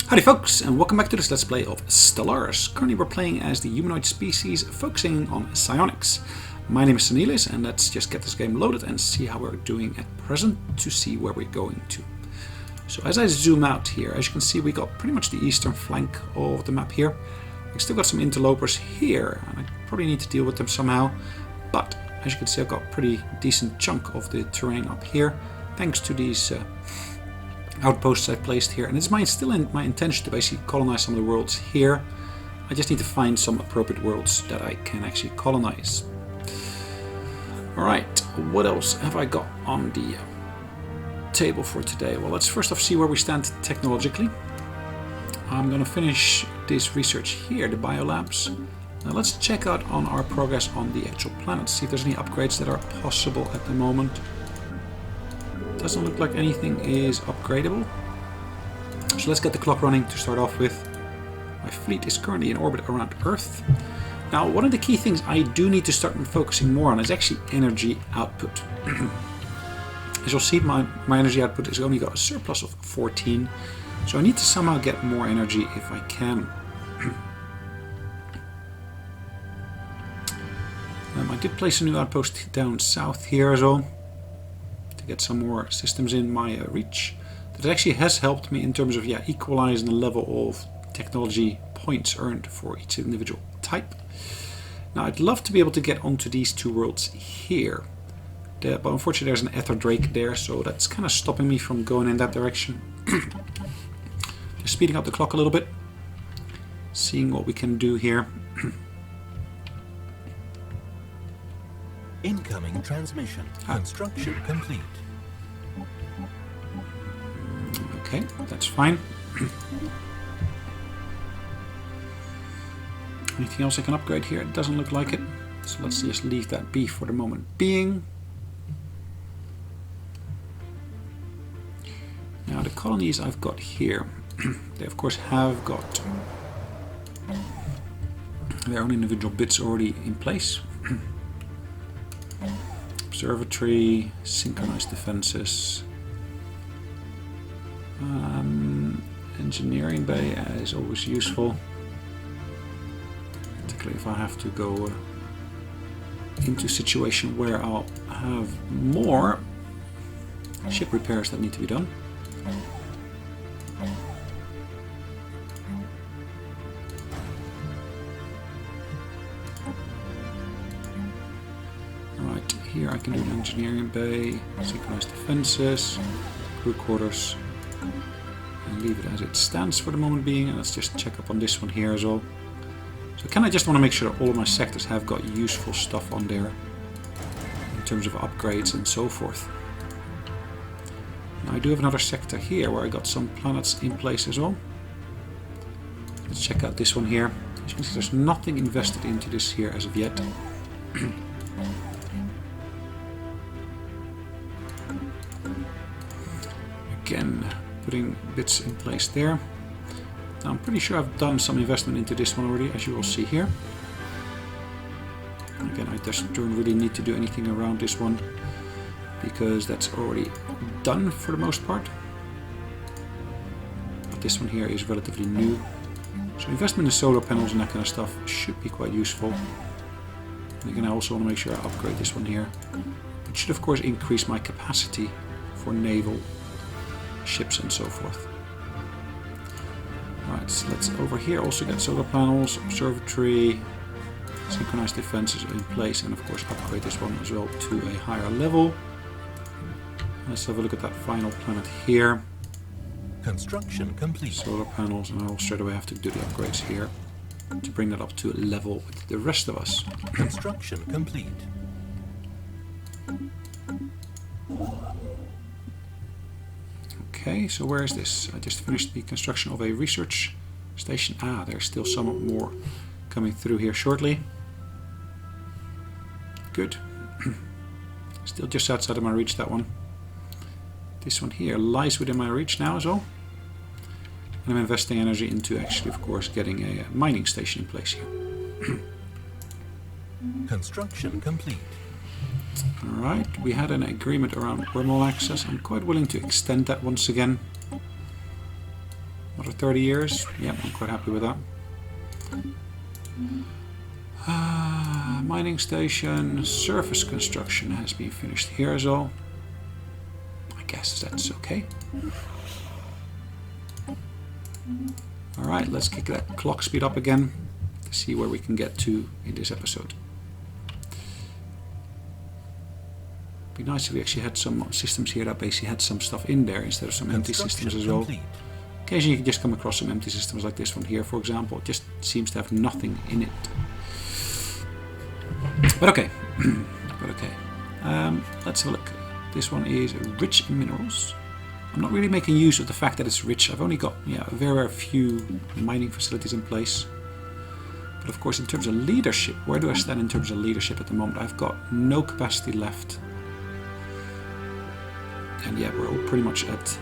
Howdy folks, and welcome back to this Let's Play of Stellaris. Currently we're playing as the humanoid species, focusing on psionics. My name is Sonelias, and let's just get this game loaded and see how we're doing at present to see where we're going to. So as I zoom out here, as you can see, we got pretty much the eastern flank of the map here. We still got some interlopers here, and I probably need to deal with them somehow. But as you can see, I've got a pretty decent chunk of the terrain up here, thanks to these outposts I've placed here, and it's still my intention to basically colonize some of the worlds here. I just need to find some appropriate worlds that I can actually colonize. Alright, what else have I got on the table for today? Well, let's first off see where we stand technologically. I'm going to finish this research here, the biolabs. Now let's check out on our progress on the actual planet, see if there's any upgrades that are possible at the moment. Doesn't look like anything is upgradable. So let's get the clock running to start off with. My fleet is currently in orbit around Earth. Now, one of the key things I do need to start focusing more on is actually energy output. As you'll see, my energy output has only got a surplus of 14. So I need to somehow get more energy if I can. I did place a new outpost down south here as well, get some more systems in my reach. That actually has helped me in terms of equalizing the level of technology points earned for each individual type. Now I'd love to be able to get onto these two worlds here, but unfortunately there's an Ether Drake there, so that's kind of stopping me from going in that direction. Just speeding up the clock a little bit, seeing what we can do here. Incoming transmission. Construction complete. Okay, that's fine. Anything else I can upgrade here? It doesn't look like it. So let's just leave that be for the moment being. Now the colonies I've got here, they of course have got their own individual bits already in place. Observatory, synchronized defenses, engineering bay is always useful, particularly if I have to go into a situation where I'll have more ship repairs that need to be done. Here I can do an engineering bay, synchronized defenses, crew quarters, and leave it as it stands for the moment being. And let's just check up on this one here as well. So I just want to make sure that all of my sectors have got useful stuff on there in terms of upgrades and so forth. Now I do have another sector here where I got some planets in place as well. Let's check out this one here. As you can see, there's nothing invested into this here as of yet. Again, putting bits in place there. Now, I'm pretty sure I've done some investment into this one already, as you will see here. Again, I just don't really need to do anything around this one, because that's already done for the most part. But this one here is relatively new. So investment in solar panels and that kind of stuff should be quite useful. And again, I also want to make sure I upgrade this one here. It should of course increase my capacity for naval ships and so forth. Alright, so let's over here also get solar panels, observatory, synchronized defenses in place, and of course upgrade this one as well to a higher level. Let's have a look at that final planet here. Construction complete. Solar panels, and I'll straight away have to do the upgrades here to bring that up to a level with the rest of us. Construction complete. Okay, so where is this? I just finished the construction of a research station. Ah, there's still some more coming through here shortly. Good. Still just outside of my reach, that one. This one here lies within my reach now as well. And I'm investing energy into actually, of course, getting a mining station in place here. Construction complete. Alright, we had an agreement around wormhole access. I'm quite willing to extend that once again. What Another 30 years. Yep, I'm quite happy with that. Mining station, surface construction has been finished here as well. I guess that's okay. Alright, let's kick that clock speed up again to see where we can get to in this episode. Be nice if we actually had some systems here that basically had some stuff in there instead of some empty systems as well. Occasionally you can just come across some empty systems like this one here, for example. It just seems to have nothing in it. But okay. Let's have a look. This one is rich in minerals. I'm not really making use of the fact that it's rich. I've only got very few mining facilities in place. But of course, in terms of leadership, where do I stand in terms of leadership at the moment? I've got no capacity left. And yeah, we're all pretty much at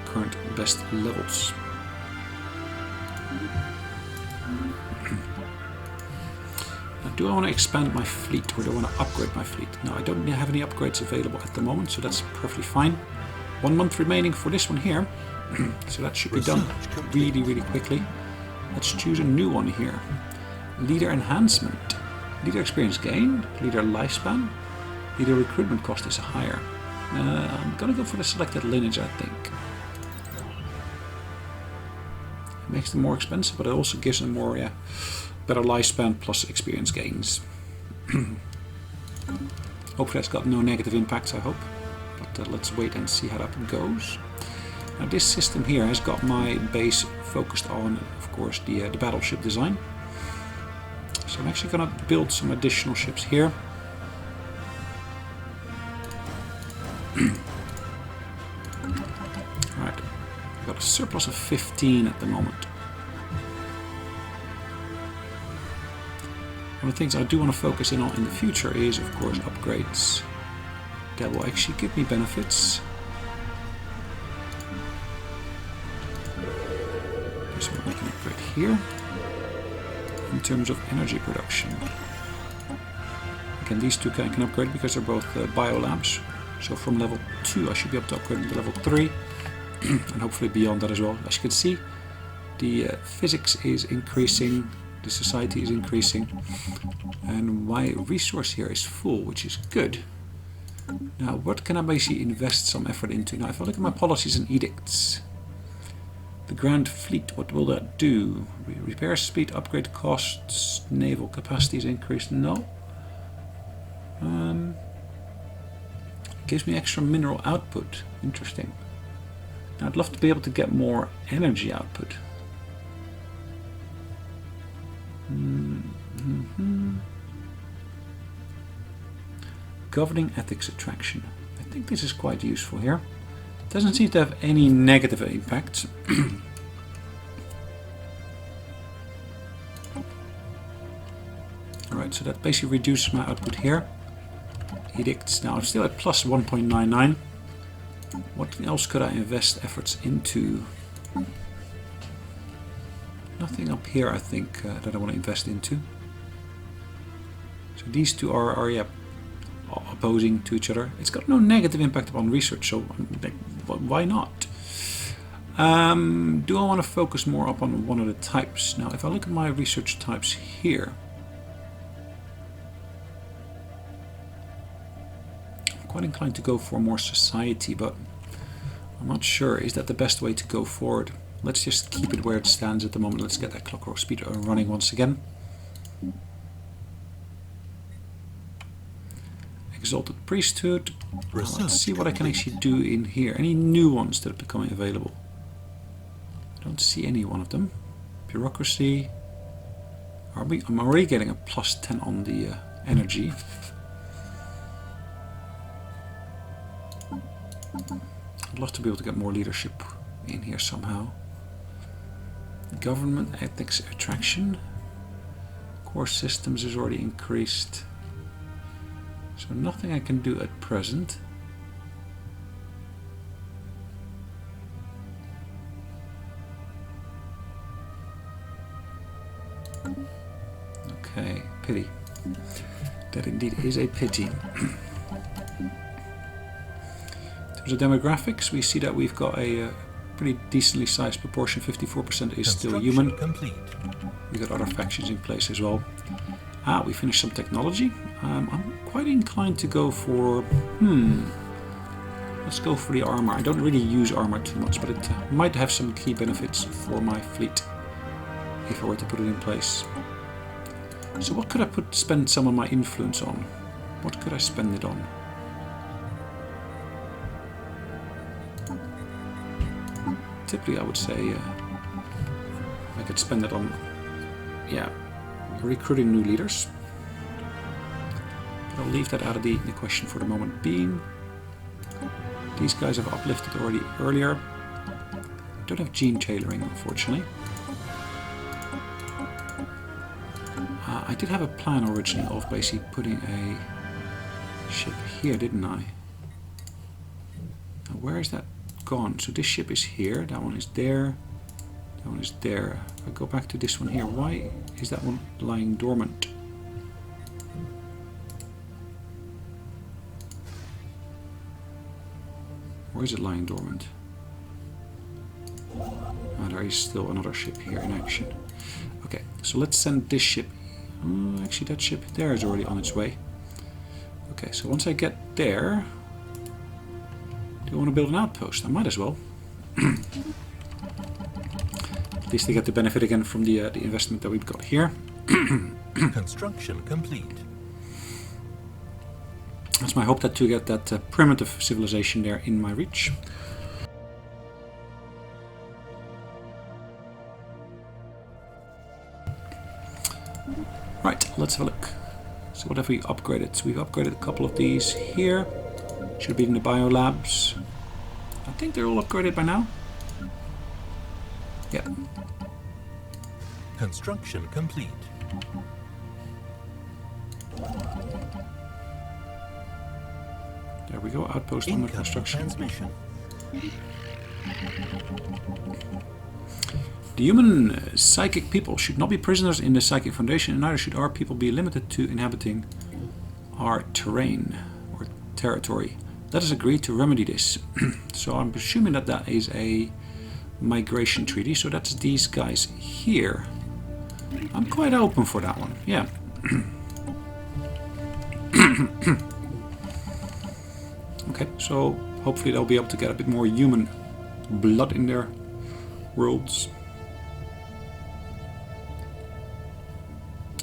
current best levels. Now, do I want to expand my fleet or do I want to upgrade my fleet? No, I don't have any upgrades available at the moment, so that's perfectly fine. 1 month remaining for this one here, so that should be done really quickly. Let's choose a new one here. Leader enhancement. Leader experience gain, leader lifespan, leader recruitment cost is higher. I'm gonna go for the selected lineage, I think. It makes them more expensive, but it also gives them more, better lifespan plus experience gains. Hopefully that's got no negative impacts, I hope. But let's wait and see how that goes. Now this system here has got my base focused on, of course, the battleship design. So I'm actually going to build some additional ships here. Alright, I've got a surplus of 15 at the moment. One of the things I do want to focus in on in the future is, of course, upgrades that will actually give me benefits. So I can upgrade here in terms of energy production. Again, these two I can upgrade because they're both biolabs. So from level 2 I should be able to upgrade to level 3 and hopefully beyond that as well. As you can see, the physics is increasing, the society is increasing, and my resource here is full, which is good. Now what can I basically invest some effort into? Now if I look at my policies and edicts, the Grand Fleet, what will that do? Repair speed, upgrade costs, naval capacity is increased. No. Gives me extra mineral output. Interesting. Now I'd love to be able to get more energy output. Governing ethics attraction. I think this is quite useful here. Doesn't seem to have any negative impacts. Alright, so that basically reduces my output here. Edicts. Now I'm still at plus 1.99. What else could I invest efforts into? Nothing up here, I think, that I want to invest into. So these two are opposing to each other. It's got no negative impact upon research, so why not? Do I want to focus more upon one of the types? Now, if I look at my research types here, I'm quite inclined to go for more society, but I'm not sure. Is that the best way to go forward? Let's just keep it where it stands at the moment. Let's get that clockwork speed running once again. Exalted Priesthood. Let's see what I can actually do in here. Any new ones that are becoming available? I don't see any one of them. Bureaucracy. I'm already getting a plus 10 on the energy. I'd love to be able to get more leadership in here somehow. Government ethics attraction. Core systems is already increased. So nothing I can do at present. Okay, pity. That indeed is a pity. In terms of demographics, we see that we've got a pretty decently sized proportion. 54% is still human. Complete. We got other factions in place as well. We finished some technology. I'm quite inclined to go for... Let's go for the armor. I don't really use armor too much, but it might have some key benefits for my fleet if I were to put it in place. So what could I spend some of my influence on? What could I spend it on? Typically I would say I could spend it on, recruiting new leaders. But I'll leave that out of the question for the moment being. These guys have uplifted already earlier. I don't have gene tailoring, unfortunately. I did have a plan originally of basically putting a ship here, didn't I? Now, where is that gone? So this ship is here, that one is there, that one is there. If I go back to this one here, why is that one lying dormant? Or is it lying dormant? There is still another ship here in action. Okay, so let's send this ship. Actually, that ship there is already on its way. Okay, so once I get there, do I want to build an outpost? I might as well. At least they get the benefit again from the investment that we've got here. Construction complete. That's my hope, that to get that primitive civilization there in my reach. Right, let's have a look. So what have we upgraded? So we've upgraded a couple of these here. Should be in the biolabs. I think they're all upgraded by now. Yeah. Construction complete. There we go, outpost under construction. Transmission. The human psychic people should not be prisoners in the Psychic Foundation, and neither should our people be limited to inhabiting our terrain or territory. Let us agree to remedy this. So I'm assuming that that is a migration treaty, so that's these guys here. I'm quite open for that one, yeah. Okay, so hopefully they'll be able to get a bit more human blood in their worlds.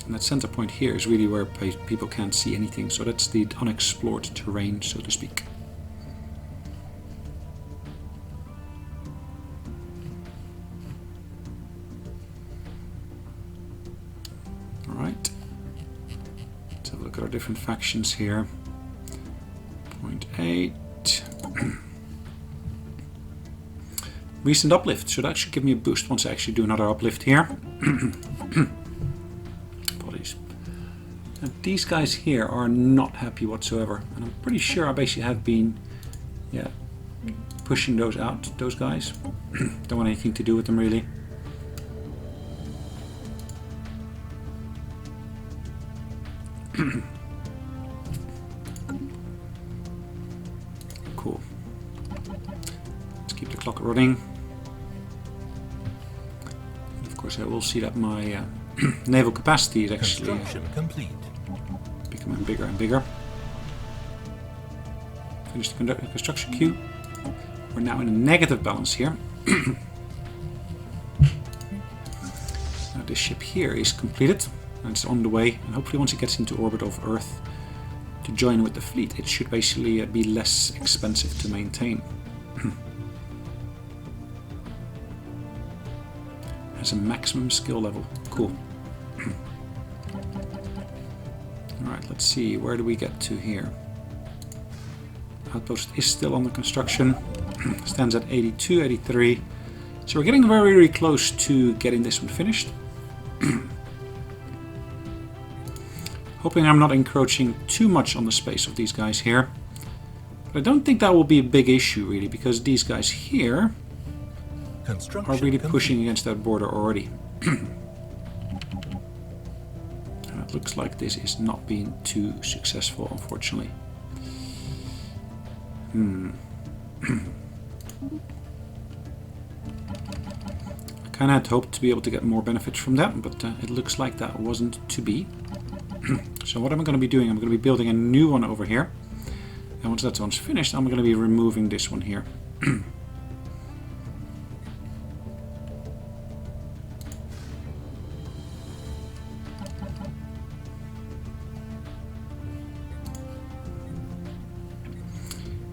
And that center point here is really where people can't see anything, so that's the unexplored terrain, so to speak. Alright, let's have a look at our different factions here. 0.8. Recent uplift, so that should give me a boost once I actually do another uplift here. Apologies. And these guys here are not happy whatsoever, and I'm pretty sure I basically have been, pushing those out, those guys. Don't want anything to do with them really. Cool. Let's keep the clock running. And of course I will see that my naval capacity is actually becoming bigger and bigger. Finish the construction queue. We're now in a negative balance here. Now this ship here is completed and it's on the way, and hopefully once it gets into orbit of Earth to join with the fleet, it should basically be less expensive to maintain. Has a maximum skill level. Cool. Alright, let's see, where do we get to here? Outpost is still under construction. Stands at 82, 83. So we're getting very, very close to getting this one finished. Hoping I'm not encroaching too much on the space of these guys here. But I don't think that will be a big issue really, because these guys here are really pushing against that border already. And it looks like this is not being too successful, unfortunately. Kind of had hoped to be able to get more benefits from that, but it looks like that wasn't to be. So what am I going to be doing? I'm going to be building a new one over here. And once that one's finished, I'm going to be removing this one here.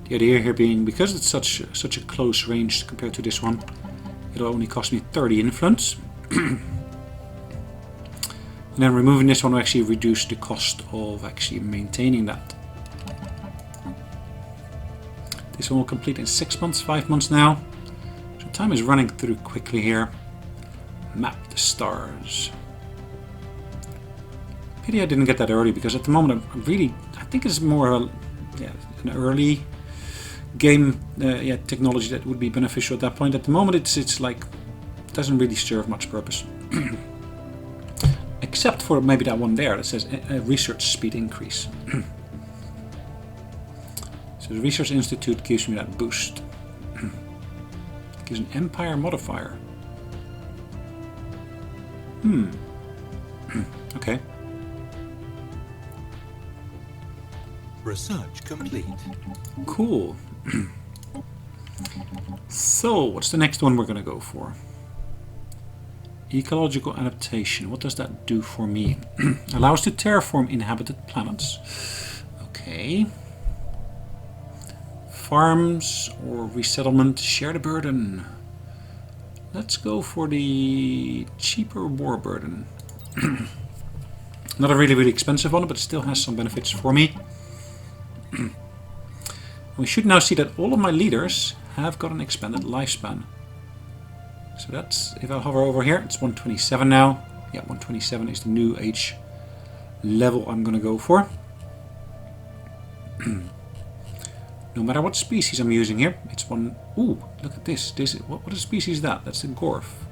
The idea here being, because it's such a close range compared to this one, it'll only cost me 30 influence. And then removing this one will actually reduce the cost of actually maintaining that. This one will complete in 6 months, 5 months now. So time is running through quickly here. Map the stars. Pity I didn't get that early, because at the moment I think it's more an early game technology that would be beneficial at that point. At the moment it's like, doesn't really serve much purpose. Except for maybe that one there that says research speed increase. So the Research Institute gives me that boost. It gives an Empire modifier. Okay. Research complete. Cool. So, what's the next one we're going to go for? Ecological adaptation. What does that do for me? Allows to terraform inhabited planets. Okay. Farms or resettlement. Share the burden. Let's go for the cheaper war burden. Not a really expensive one, but it still has some benefits for me. We should now see that all of my leaders have got an expanded lifespan. So that's, if I hover over here, it's 127 now. Yeah, 127 is the new age level I'm going to go for. No matter what species I'm using here, it's one... Ooh, look at this. What species is that? That's a Gorf.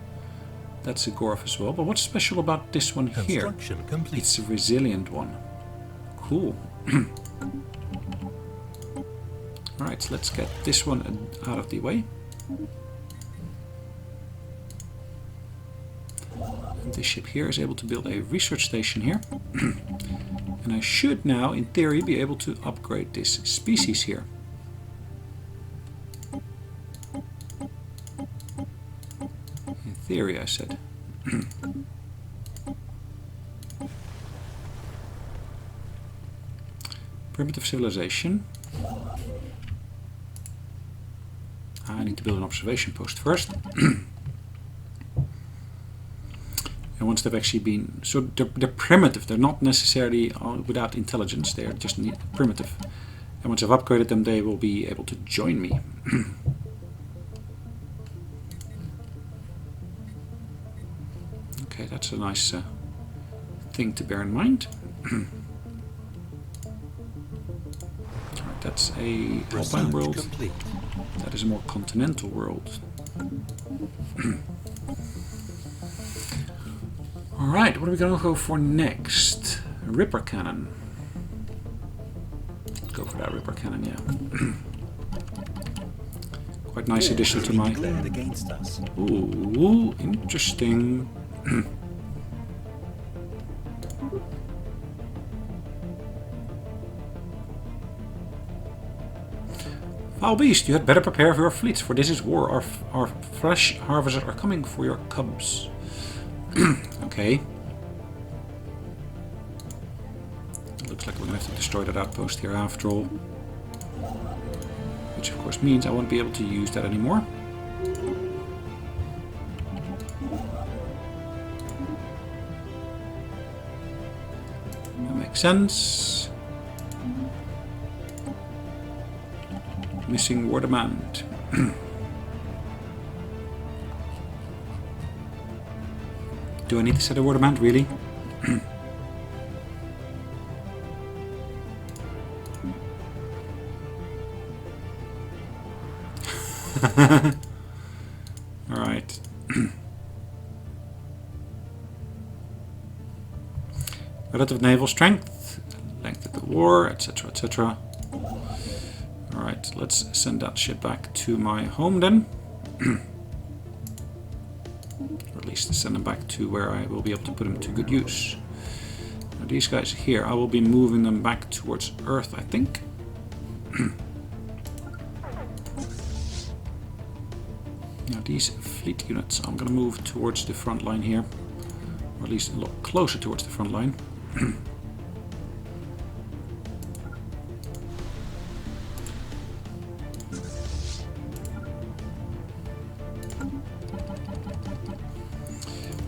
That's a Gorf as well. But what's special about this one here? Construction complete. It's a resilient one. Cool. Alright, so let's get this one out of the way. And this ship here is able to build a research station here. And I should now, in theory, be able to upgrade this species here. In theory, I said. Primitive civilization. I need to build an observation post first. And once they've actually been... So they're primitive. They're not necessarily without intelligence. They're just primitive. And once I've upgraded them, they will be able to join me. Okay, that's a nice thing to bear in mind. Alright, that's a alpine world. Complete. That is a more continental world. Alright, what are we going to go for next? A Ripper Cannon. Let's go for that Ripper Cannon, yeah. Quite nice addition to my... Against us. Ooh, interesting. Foul beast, you had better prepare for your fleets, for this is war. Our flesh harvesters are coming for your cubs. Okay. Looks like we're going to have to destroy that outpost here after all. Which of course means I won't be able to use that anymore. That makes sense. Missing war demand. Do I need to set a war demand, really? Alright. Relative naval strength, length of the war, etc., etc. Alright, let's send that ship back to my home then. Or at least send them back to where I will be able to put them to good use. Now these guys here, I will be moving them back towards Earth, I think. Now these fleet units, I'm going to move towards the front line here. Or at least a lot closer towards the front line.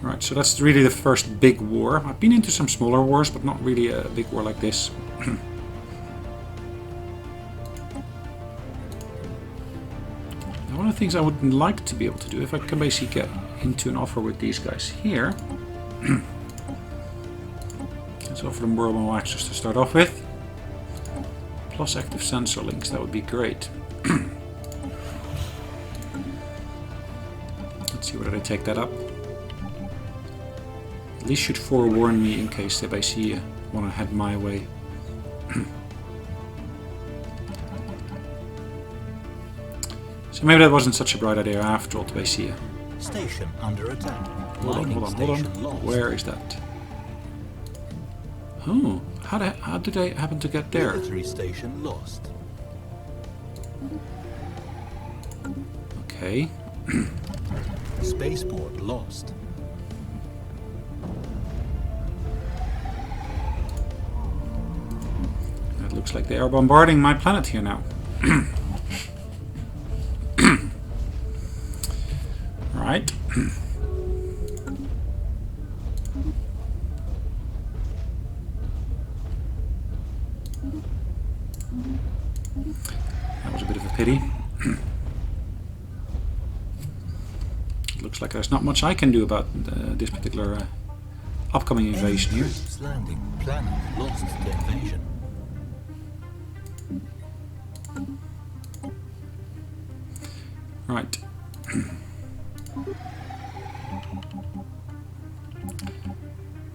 Right, so that's really the first big war. I've been into some smaller wars, but not really a big war like this. Now, one of the things I would like to be able to do, if I can basically get into an offer with these guys here, let's offer them world access to start off with. Plus active sensor links, that would be great. Let's see whether they take that up. At least should forewarn me in case they basically want to head my way. So maybe that wasn't such a bright idea after all to basically... Station under attack. Hold on. Lost. Where is that? Oh, how did they happen to get there? Military station lost. Okay. Spaceport lost. It looks like they are bombarding my planet here now. Right. That was a bit of a pity. It looks like there's not much I can do about this particular upcoming invasion here. Landing. Planet lost to invasion. Right.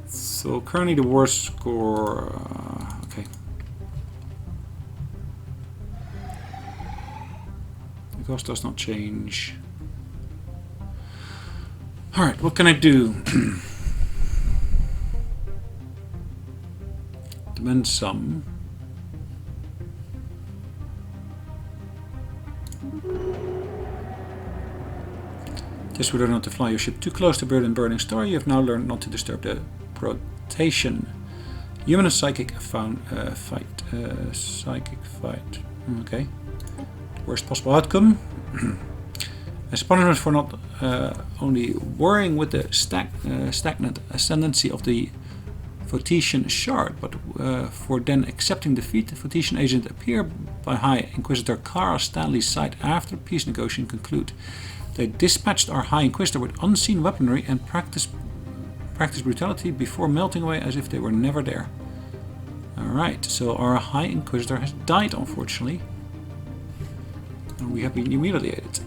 So currently the war score... okay. The cost does not change. Alright, what can I do? Demand some. Just whether not to fly your ship too close to burning star, you have now learned not to disturb the rotation. Human and psychic fight. Psychic fight. Okay. Worst possible outcome. As punishment for not only worrying with the stagnant ascendancy of the Photician shard, but for then accepting defeat, the Photician agent appear by High Inquisitor Kara Stanley's side after peace negotiations conclude. They dispatched our High Inquisitor with unseen weaponry and practiced brutality before melting away as if they were never there. Alright, so our High Inquisitor has died, unfortunately. And we have been humiliated.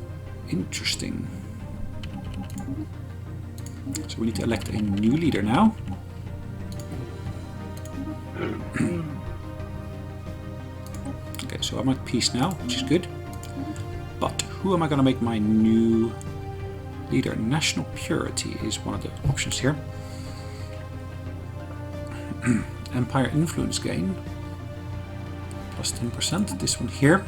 Interesting. So we need to elect a new leader now. Okay, so I'm at peace now, which is good. But who am I going to make my new leader? National Purity is one of the options here. Empire Influence Gain. Plus 10%. This one here.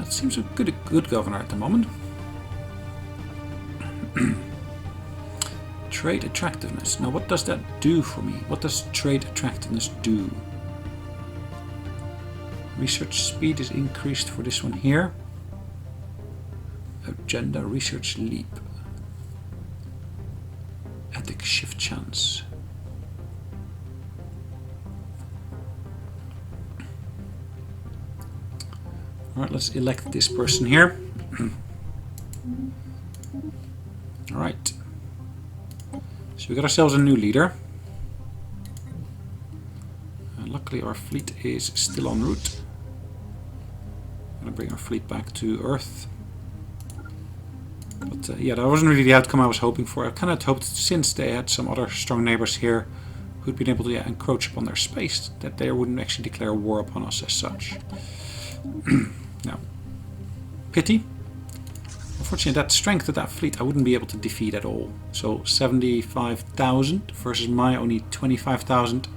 It seems a good governor at the moment. Trade attractiveness. Now what does that do for me? What does trade attractiveness do? Research speed is increased for this one here. Agenda research leap. Ethic shift chance. Alright, let's elect this person here. Alright. So we got ourselves a new leader. Luckily our fleet is still en route. I'm going to bring our fleet back to Earth. But yeah, that wasn't really the outcome I was hoping for. I kind of hoped, since they had some other strong neighbors here who'd been able to encroach upon their space, that they wouldn't actually declare war upon us as such. Now, pity. unfortunately, that strength of that fleet I wouldn't be able to defeat at all. So 75,000 versus my only 25,000.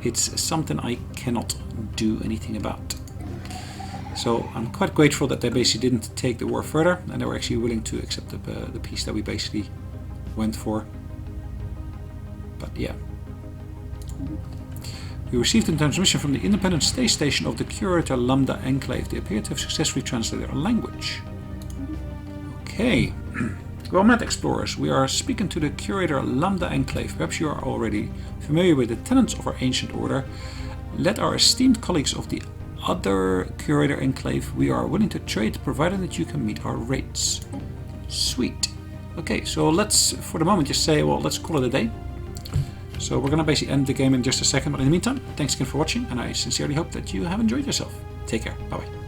It's something I cannot do anything about. So I'm quite grateful that they basically didn't take the war further, and they were actually willing to accept the peace that we basically went for. But yeah. We received a transmission from the independent space station of the Curator Lambda Enclave. They appear to have successfully translated our language. Okay. Well met, explorers. We are speaking to the Curator Lambda Enclave. Perhaps you are already familiar with the tenets of our ancient order. Let our esteemed colleagues of the other Curator Enclave, we are willing to trade provided that you can meet our rates. Sweet. Okay, so let's, for the moment, just say, well, let's call it a day. So we're going to basically end the game in just a second, but in the meantime, thanks again for watching, and I sincerely hope that you have enjoyed yourself. Take care. Bye-bye.